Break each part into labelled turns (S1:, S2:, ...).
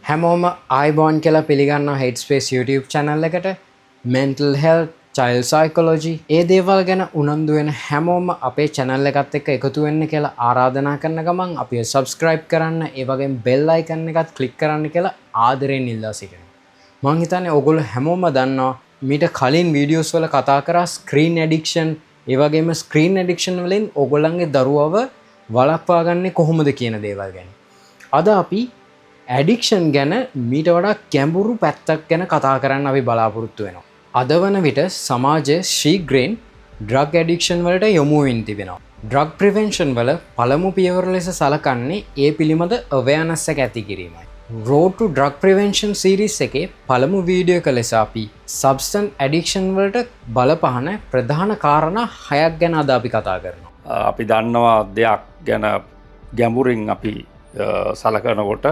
S1: හැමෝම ආයිබෝන් කියලා පිළිගන්නවා Headspace YouTube channel එකට. mental health, child psychology ඒ දේවල් ගැන උනන්දු වෙන හැමෝම අපේ channel එකත් එක්ක එකතු වෙන්න කියලා ආරාධනා කරන ගමන් අපිව subscribe කරන්න, ඒ වගේම bell icon එකත් click කරන්න කියලා ආදරෙන් ඉල්ලා සිටිනවා. මම හිතන්නේ ඔයගොල්ලෝ හැමෝම දන්නවා මීට කලින් videos වල කතා කරා screen addiction, ඒ වගේම screen addiction වලින් ඔයගොල්ලන්ගේ දරුවව වළක්වා ගන්න කොහොමද කියන දේවල් ගැන. අද අපි ඇඩික්ෂන් ගැන මීට වඩා ගැඹුරු පැත්තක් ගැන කතා කරන්න අපි බලාපොරොත්තු වෙනවා. අද වන විට සමාජය ශීඝ්‍රයෙන් ඩ්‍රග් ඇඩික්ෂන් වලට යොමු වෙමින් තිබෙනවා. ඩ්‍රග් ප්‍රිවෙන්ෂන් වල පළමු පියවර ලෙස සලකන්නේ ඒ පිළිබඳ අවයර්නස් එක ඇති කිරීමයි. Road to Drug Prevention series එකේ පළමු වීඩියෝ එක ලෙස අපි substance addiction වලට බලපාන ප්‍රධාන කාරණා 6ක් ගැන අද අපි කතා කරනවා.
S2: අපි දන්නවා දෙයක් ගැන ගැඹුරින් අපි සලකනකොට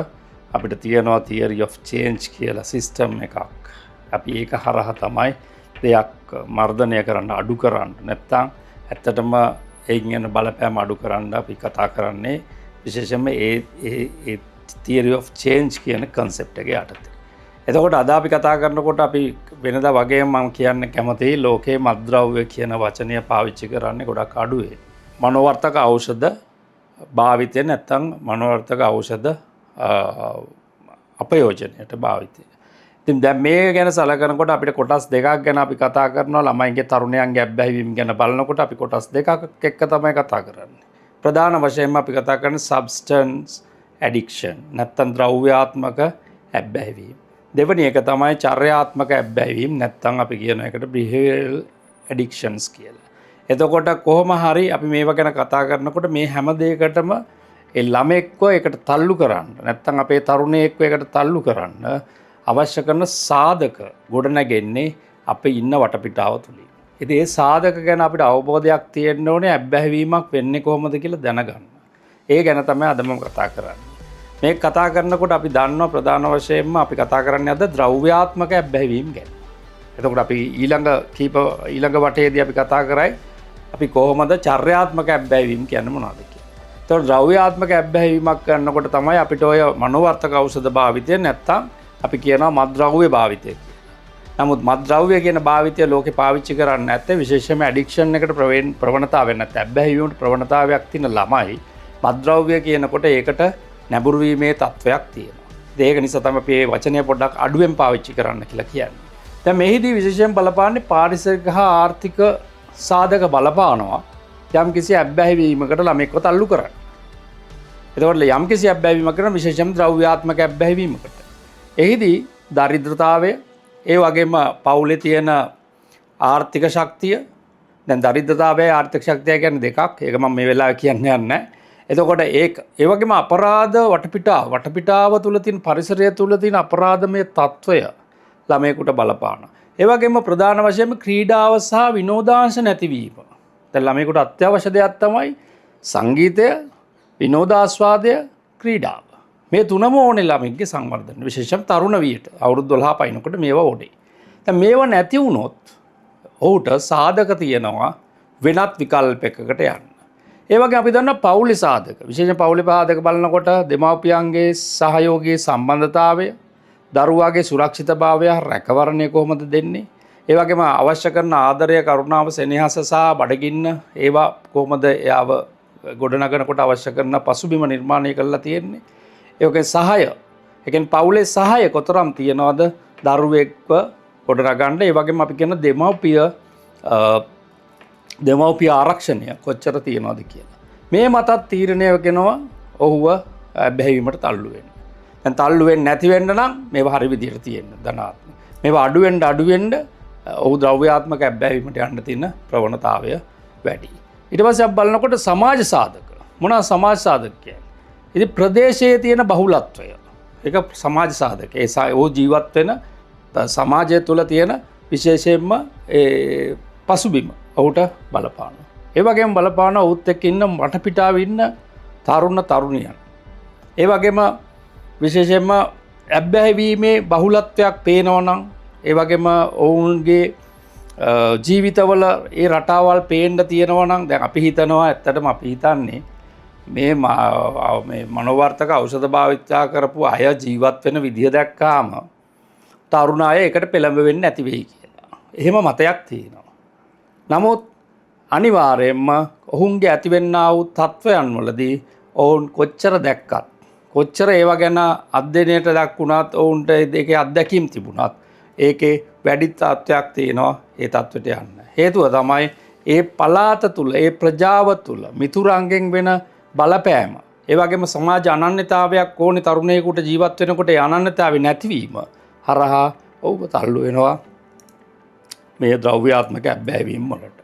S2: අපිට තියෙනවා theory of change කියලා සිස්ටම් එකක්. අපි ඒක හරහා තමයි දෙයක් මර්ධනය කරන්න, අඩු කරන්න. නැත්තම් ඇත්තටම ඒකින් යන බලපෑම අඩු කරන්න අපි කතා කරන්නේ විශේෂයෙන්ම ඒ theory of change කියන concept එක යටතේ. එතකොට අද අපි කතා කරනකොට අපි වෙනදා වගේම මම කියන්න කැමතියි ලෝකේ මත්ද්‍රව්‍ය කියන වචනය පාවිච්චි කරන්නේ ගොඩක් අඩුවේ. මනෝවර්තක ඖෂධ භාවිතය නැත්තම් මනෝවර්තක ඖෂධ අපයෝජනයට භාවිතය. ඉතින් දැන් මේ ගැන සලකනකොට අපිට කොටස් දෙකක් ගැන අපි කතා කරනවා. ළමයින්ගේ තරුණයන්ගේ අත්බැහිවීම ගැන බලනකොට අපි කොටස් දෙකක් එක්ක තමයි කතා කරන්නේ. ප්‍රධාන වශයෙන්ම අපි කතා කරන්නේ substance addiction නැත්තම් ද්‍රව්‍යාත්මක අත්බැහිවීම. දෙවෙනි එක තමයි චර්යාත්මක අත්බැහිවීම නැත්තම් අපි කියන එකට behavioral addictions කියලා. එතකොට කොහොම හරි අපි මේවා ගැන කතා කරනකොට මේ හැම දෙයකටම ඒ ළමෙක්ව එකට තල්ලු කරන්න නැත්තම් අපේ තරුණයෙක්ව එකට තල්ලු කරන්න අවශ්‍ය කරන සාධක ගොඩනැගෙන්නේ අපේ ඉන්න වටපිටාව තුලින්. ඉතින් ඒ සාධක ගැන අපිට අවබෝධයක් තියෙන්න ඕනේ, අත්බැහිවීමක් වෙන්නේ කොහොමද කියලා දැනගන්න. ඒ ගැන තමයි අද මම කතා කරන්නේ. මේ කතා කරනකොට අපි දන්නවා ප්‍රධාන වශයෙන්ම අපි කතා කරන්නේ අද ද්‍රව්‍යාත්මක අත්බැහිවීම ගැන. එතකොට අපි ඊළඟ වටේදී අපි කතා කරයි අපි කොහොමද චර්යාත්මක අත්බැහිවීම කියන්නේ මොනවද කියලා. ඒතකොට ද්‍රව්‍යාත්මක අත්බැහිවීමක් කරනකොට තමයි අපිට ඔය මනෝවර්තක ඖෂධ භාවිතය නැත්තම් අපි කියනවා මත්ද්‍රව්‍ය භාවිතය කියලා. නමුත් මත්ද්‍රව්‍ය කියන භාවිතය ලෝකේ පාවිච්චි කරන්නේ නැත්te විශේෂයෙන්ම ඇඩික්ෂන් එකට ප්‍රවණතාවයක් නැත්නම් අත්බැහිවීමට ප්‍රවණතාවයක් තියෙන ළමයි මත්ද්‍රව්‍ය කියනකොට ඒකට නැඹුරු වීමේ තත්වයක් තියෙනවා. ඒක නිසා තමයි මේ වචනය පොඩ්ඩක් අඩුවෙන් පාවිච්චි කරන්න කියලා කියන්නේ. දැන් මෙහිදී විශේෂයෙන් බලපාන්නේ පාරිසරික හා ආර්ථික සාධක බලපානවා යම් කිසි අත්බැහිවීමකට ළමෙක්ව තල්ලු කරන්න. එතකොට යම් කිසි අත්බැහිවීමක් කරන විශේෂයෙන්ම ද්‍රව්‍යාත්මක අත්බැහිවීමකට. එහිදී දරිද්‍රතාවය, ඒ වගේම පවුලේ තියෙන ආර්ථික ශක්තිය, දැන් දරිද්‍රතාවය ආර්ථික ශක්තිය කියන්නේ දෙකක්. ඒක මම මේ වෙලාවේ කියන්නේ නැහැ. එතකොට ඒ වගේම අපරාධ වටපිටාව තුල තියෙන පරිසරය තුල තියෙන අපරාධමය తত্ত্বය ළමයෙකුට බලපාන. ඒ වගේම ප්‍රධාන වශයෙන්ම ක්‍රීඩාව සහ විනෝදාංශ නැතිවීම. දැන් ළමයෙකුට අත්‍යවශ්‍ය දෙයක් තමයි සංගීතය, විනෝදාස්වාදය, ක්‍රීඩාව. මේ තුනම ඕනේ ළමෙක්ගේ සංවර්ධන. විශේෂයෙන් තරුණ වියට අවුරුදු 12 පයින්නකොට මේවා ඕනේ. දැන් මේවා නැති වුණොත් ඔහුට සාධක තියෙනවා වෙනත් විකල්පයකට යන්න. ඒ වගේ අපි දන්නා පවුලේ සාධක. විශේෂයෙන් පවුලේ සාධක බලනකොට දෙමාපියන්ගේ සහයෝගයේ සම්බන්ධතාවය, දරුවාගේ සුරක්ෂිතභාවය රැකවරණය කොහොමද දෙන්නේ? ඒ වගේම අවශ්‍ය කරන ආදරය, කරුණාව, සෙනෙහස සහ බඩගින්න ඒවා කොහොමද එයාව ගොඩනගනකොට අවශ්‍ය කරන පසුබිම නිර්මාණය කරලා තියෙන්නේ? ඒ වගේ සහාය, ඒ කියන්නේ පවුලේ සහාය කොතරම් තියනවද දරුවෙක්ව ගොඩනගන්න? ඒ වගේම අපි කියන දෙමව්පිය ආරක්ෂණය කොච්චර තියනවද කියලා. මේ මතත් තීරණය වෙනවා ඔහුව බැහැවීමට තල්ලු වෙන්න. දැන් තල්ලු වෙන්නේ නැති වෙන්න නම් මේවා හරි විදිහට තියෙන්න ධනාත්මක. මේවා අඩු වෙන්න ඔහු ද්‍රව්‍යාත්මක බැහැවීමට යන්න තියෙන ප්‍රවණතාවය වැඩි. ඊට පස්සේ අපි බලනකොට සමාජ සාධක. මොනවා සමාජ සාධක කියන්නේ? ඉතින් ප්‍රදේශයේ තියෙන බහුලත්වය. ඒක සමාජ සාධක. ඒ ජීවත් වෙන සමාජය තුළ තියෙන විශේෂයෙන්ම ඒ පසුබිම ඔහුට බලපානවා. ඒ වගේම බලපාන ඔහුත් එක්ක ඉන්න වටපිටාවේ ඉන්න තරුණියන්. ඒ වගේම විශේෂයෙන්ම අත්බැහිවීමේ බහුලත්වයක් පේනවා නම්, ඒ වගේම ඔවුන්ගේ ජීවිතවල ඒ රටාවල් පේන්න තියෙනවා නම්, දැන් අපි හිතනවා ඇත්තටම අපි හිතන්නේ මේ මනෝවර්තක ඖෂධ භාවිතා කරපු අය ජීවත් වෙන විදිහ දැක්කාම තරුණ අය එකට පෙළඹ වෙන්නේ නැති වෙයි කියලා. එහෙම මතයක් තියෙනවා. නමුත් අනිවාර්යයෙන්ම ඔවුන්ගේ ඇතිවෙන්නා වූ තත්වයන් වලදී ඔවුන් කොච්චර දැක්කත් කොච්චර ඒවා ගැන අධ්‍යයනයට දක්ුණත් ඔවුන්ට ඒකේ අත්දැකීම් තිබුණත් ඒකේ වැඩි තත්ත්වයක් තියෙනවා ඒ තත්ත්වයට යන්න. හේතුව තමයි ඒ පළාත තුල ඒ ප්‍රජාව තුල මිතුරන්ගෙන් වෙන බලපෑම. ඒ වගේම සමාජ අනන්‍යතාවයක් ඕනේ තරුණයෙකුට ජීවත් වෙනකොට ඒ අනන්‍යතාවය නැතිවීම හරහා ඔව්ව තල්ලු වෙනවා මේ ද්‍රව්‍යාත්මක අබ්බැහිවීම් වලට.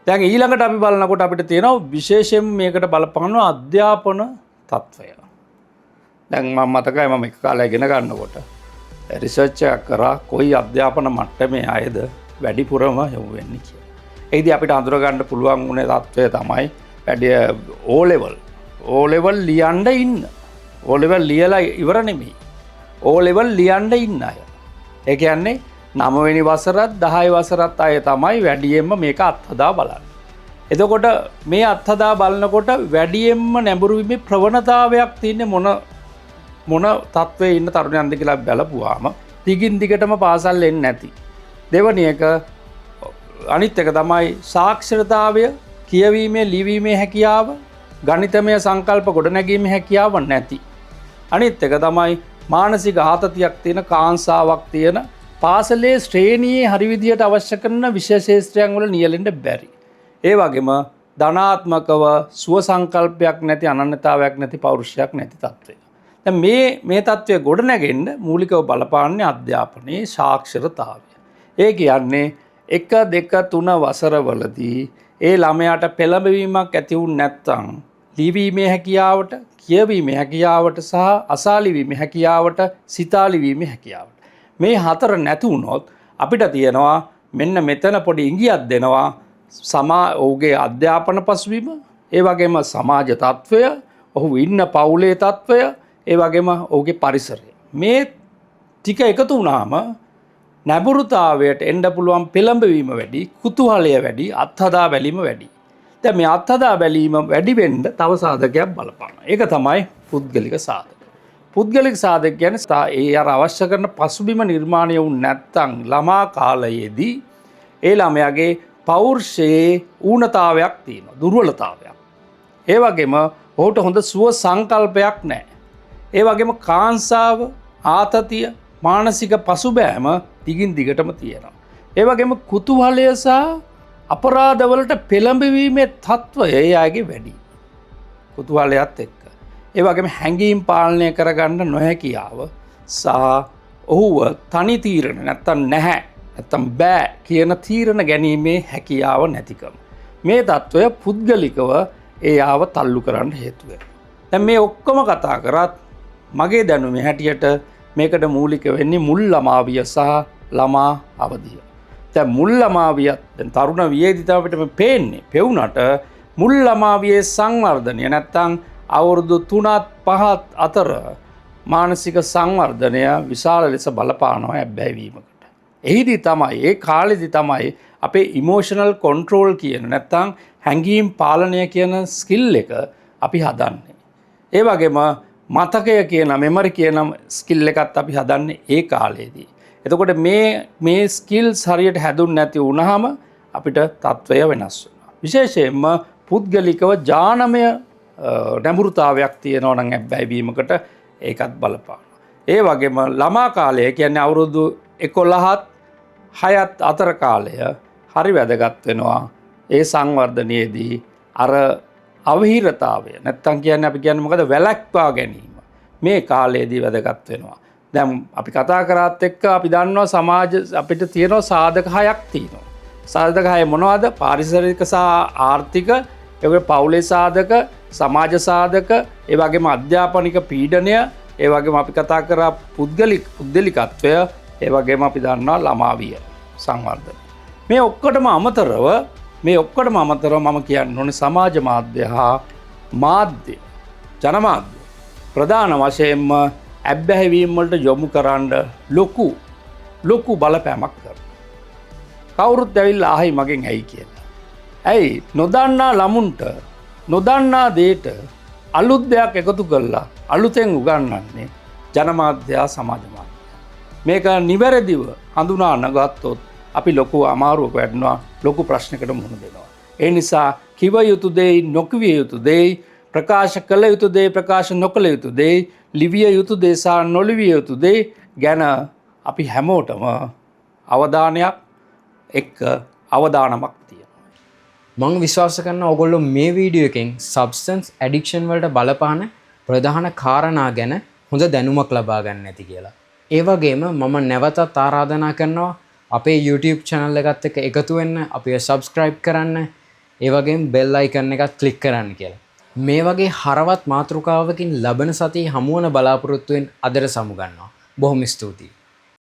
S2: දැන් ඊළඟට අපි බලනකොට අපිට තියෙනවා විශේෂයෙන් මේකට බලපාන අධ්‍යාපන තත්ත්වය. දැන් මම මතකයි මම එක කාලේ ඉගෙන ගන්නකොට රිසර්ච් එකක් කරා කොයි අධ්‍යාපන මට්ටමේ අයද වැඩිපුරම යොමු වෙන්නේ කියලා. ඒදී අපිට අඳුර ගන්න පුළුවන් වුණේ තත්ත්වය තමයි වැඩි O level ලියන්න ඉන්න. O level ලියලා ඉවර නෙමෙයි. O level ලියන්න ඉන්න අය. ඒ කියන්නේ 9 වෙනි වසරත් 10 වසරත් අය තමයි වැඩියෙන්ම මේක අත්හදා බලන්නේ. එතකොට මේ අත්හදා බලනකොට වැඩියෙන්ම නැඹුරු වීමේ ප්‍රවණතාවයක් තියෙන්නේ මොන තත්ත්වයේ ඉන්න තරුණයන්ද කියලා බලපුවාම දිගින් දිගටම පාසල් එන්නේ නැති. දෙවැනි එක අනිත් එක තමයි සාක්ෂරතාවය, කියවීමේ ලිවීමේ හැකියාව, ගණිතමය සංකල්ප ගොඩනැගීමේ හැකියාව නැති. අනිත් එක තමයි මානසික ආතතියක් තියෙන, කාංසාවක් තියෙන, පාසලේ ශ්‍රේණියේ හරි විදියට අවශ්‍ය කරන විෂය ශාස්ත්‍රයන් වල නියැලෙන්න බැරි. ඒ වගේම ධනාත්මකව සුව සංකල්පයක් නැති, අනන්‍යතාවයක් නැති, පෞරුෂයක් නැති තත්ත්වය. දැන් මේ තත්ත්වය ගොඩනැගෙන්න මූලිකව බලපාන්නේ අධ්‍යාපනයේ සාක්ෂරතාවය. ඒ කියන්නේ 1, 2, 3 වසරවලදී ඒ ළමයාට පෙළඹවීමක් ඇති වුනේ නැත්නම් ලිවීමේ හැකියාවට, කියවීමේ හැකියාවට සහ අසාලිවීමේ හැකියාවට, සිතාලිවීමේ හැකියාවට. මේ හතර නැති වුණොත් අපිට තියෙනවා මෙන්න මෙතන පොඩි ඉඟියක් දෙනවා ඔහුගේ අධ්‍යාපන පසුබිම, ඒ වගේම සමාජ තත්ත්වය, ඔහු ඉන්න පවුලේ තත්ත්වය, ඒ වගේම ඔහුගේ පරිසරය. මේ ටික එකතු වුණාම නැඹුරුතාවයට එන්න පුළුවන් පෙළඹවීම වැඩි, කුතුහලය වැඩි, අත්හදා බැලීම වැඩි. දැන් මේ අත්හදා බැලීම වැඩි වෙන්න තව සාධකයක් බලපානවා. ඒක තමයි පුද්ගලික සාධක. පුද්ගලික සාධක කියන්නේ ඒ අර අවශ්‍ය කරන පසුබිම නිර්මාණය වුනේ නැත්නම් ළමා කාලයේදී ඒ ළමයාගේ පෞරුෂයේ ඌනතාවයක් තියෙනවා, දුර්වලතාවයක්. ඒ වගේම ඔහුට හොඳ සුව සංකල්පයක් නැහැ. ඒ වගේම කාංසාව, ආතතිය, මානසික පසුබෑම දිගින් දිගටම තියෙනවා. ඒ වගේම කුතුහලය සහ අපරාධවලට පෙළඹවීමේ තත්ත්වය ඒ අයගේ වැඩි. කුතුහලයත් එක්ක. ඒ වගේම හැඟීම් පාලනය කරගන්න නොහැකියාව සහ ඔහුව තනි තීරණ නැත්තම් නැහැ නැත්තම් බෑ කියන තීරණ ගැනීමේ හැකියාව නැතිකම. මේ තත්ත්වය පුද්ගලිකව ඒ ආව තල්ලු කරන්න හේතු වෙනවා. දැන් මේ ඔක්කොම කතා කරත් මගේ දැනුමේ හැටියට මේකට මූලික වෙන්නේ මුල් ළමාවිය සහ ළමා අවදිය. දැන් මුල් ළමාවියත් දැන් තරුණ වියේදී තමයි අපිට පේන්නේ. පෙවුනට මුල් ළමාවියේ සංවර්ධනය නැත්තම් අවුරුදු 3ත් 5ත් අතර මානසික සංවර්ධනය විශාල ලෙස බලපානවා ඇබ්බැහිවීමකට. එහිදී තමයි ඒ කාලෙදී තමයි අපේ ඉමෝෂනල් කන්ට්‍රෝල් කියන නැත්තම් හැඟීම් පාලනය කියන ස්කිල් එක අපි හදන්නේ. ඒ වගේම මතකය කියන මෙමරි කියන ස්කිල් එකත් අපි හදන්නේ ඒ කාලේදී. එතකොට මේ ස්කිල්ස් හරියට හැදුන්නේ නැති වුණාම අපිට තත්වය වෙනස් වෙනවා. විශේෂයෙන්ම පුද්ගලිකව ඥානමය නැඹුරුතාවයක් තියෙනවා නම් ඇබ්බැහිවීමකට ඒකත් බලපානවා. ඒ වගේම ළමා කාලය කියන්නේ අවුරුදු 11ත් 6ත් අතර කාලය හරි වැදගත් වෙනවා. ඒ සංවර්ධනයේදී අර අවහිරතාවය නැත්තම් කියන්නේ අපි කියන්නේ මොකද වැළැක්වා ගැනීම මේ කාලයේදී වැදගත් වෙනවා. දැන් අපි කතා කරාත් එක්ක අපි දන්නවා සමාජ අපිට තියෙනවා සාධක 6ක් තියෙනවා. සාධක 6 මොනවද? පාරිසරික සහ ආර්ථික, ඒකේ පවුලේ සාධක, සමාජ සාධක, ඒ වගේම අධ්‍යාපනික පීඩනය, ඒ වගේම අපි කතා කරා පුද්ගලිකත්වය, ඒ වගේම අපි දන්නවා ළමාවිය සංවර්ධනය. මේ ඔක්කොටම අමතරව මම කියන්න ඕනේ සමාජ මාධ්‍ය හා මාධ්‍ය ජනමාධ්‍ය ප්‍රධාන වශයෙන්ම ඇබ්බැහිවීම් වලට යොමු කරන්න ලොකු බලපෑමක් කරනවා. කවුරුත් ඇවිල්ලා ආයි මගෙන් ඇයි කියලා. ඇයි නොදන්නා ළමුන්ට නොදන්නා දෙයට අලුත් දෙයක් එකතු කරලා අලුතෙන් උගන්වන්නේ ජනමාධ්‍යා සමාජ මාධ්‍ය. මේක නිවැරදිව හඳුනා නගත්තොත් අපි ලොකු අමාරුවක වැටෙනවා, ලොකු ප්‍රශ්නයකට මුහුණ දෙනවා. ඒ නිසා කිව යුතු දෙයි, නොකිවිය යුතු දෙයි, ප්‍රකාශ කළ යුතු දේ, ප්‍රකාශ නොකළ යුතු දේ, ලිවිය යුතු දේ සහ නොලිවිය යුතු දේ ගැන අපි හැමෝටම අවධානයක් එක්ක අවදානමක් තියෙනවා.
S1: මං විශ්වාස කරන ඔයගොල්ලෝ මේ වීඩියෝ එකෙන් සබ්ස්ටන්ස් ඇඩික්ෂන් වලට බලපාන ප්‍රධාන කාරණා ගැන හොඳ දැනුමක් ලබා ගන්න ඇති කියලා. ඒ වගේම මම නැවතත් ආරාධනා කරනවා අපේ YouTube channel එකත් එක්ක එකතු වෙන්න, අපිව subscribe කරන්න, ඒ වගේම bell icon එකත් click කරන්න කියලා. මේ වගේ හරවත් මාතෘකාවකින් ලබන සතියේ හමුවන බලාපොරොත්තුවෙන් අදට සමු ගන්නවා. බොහොම ස්තුතියි.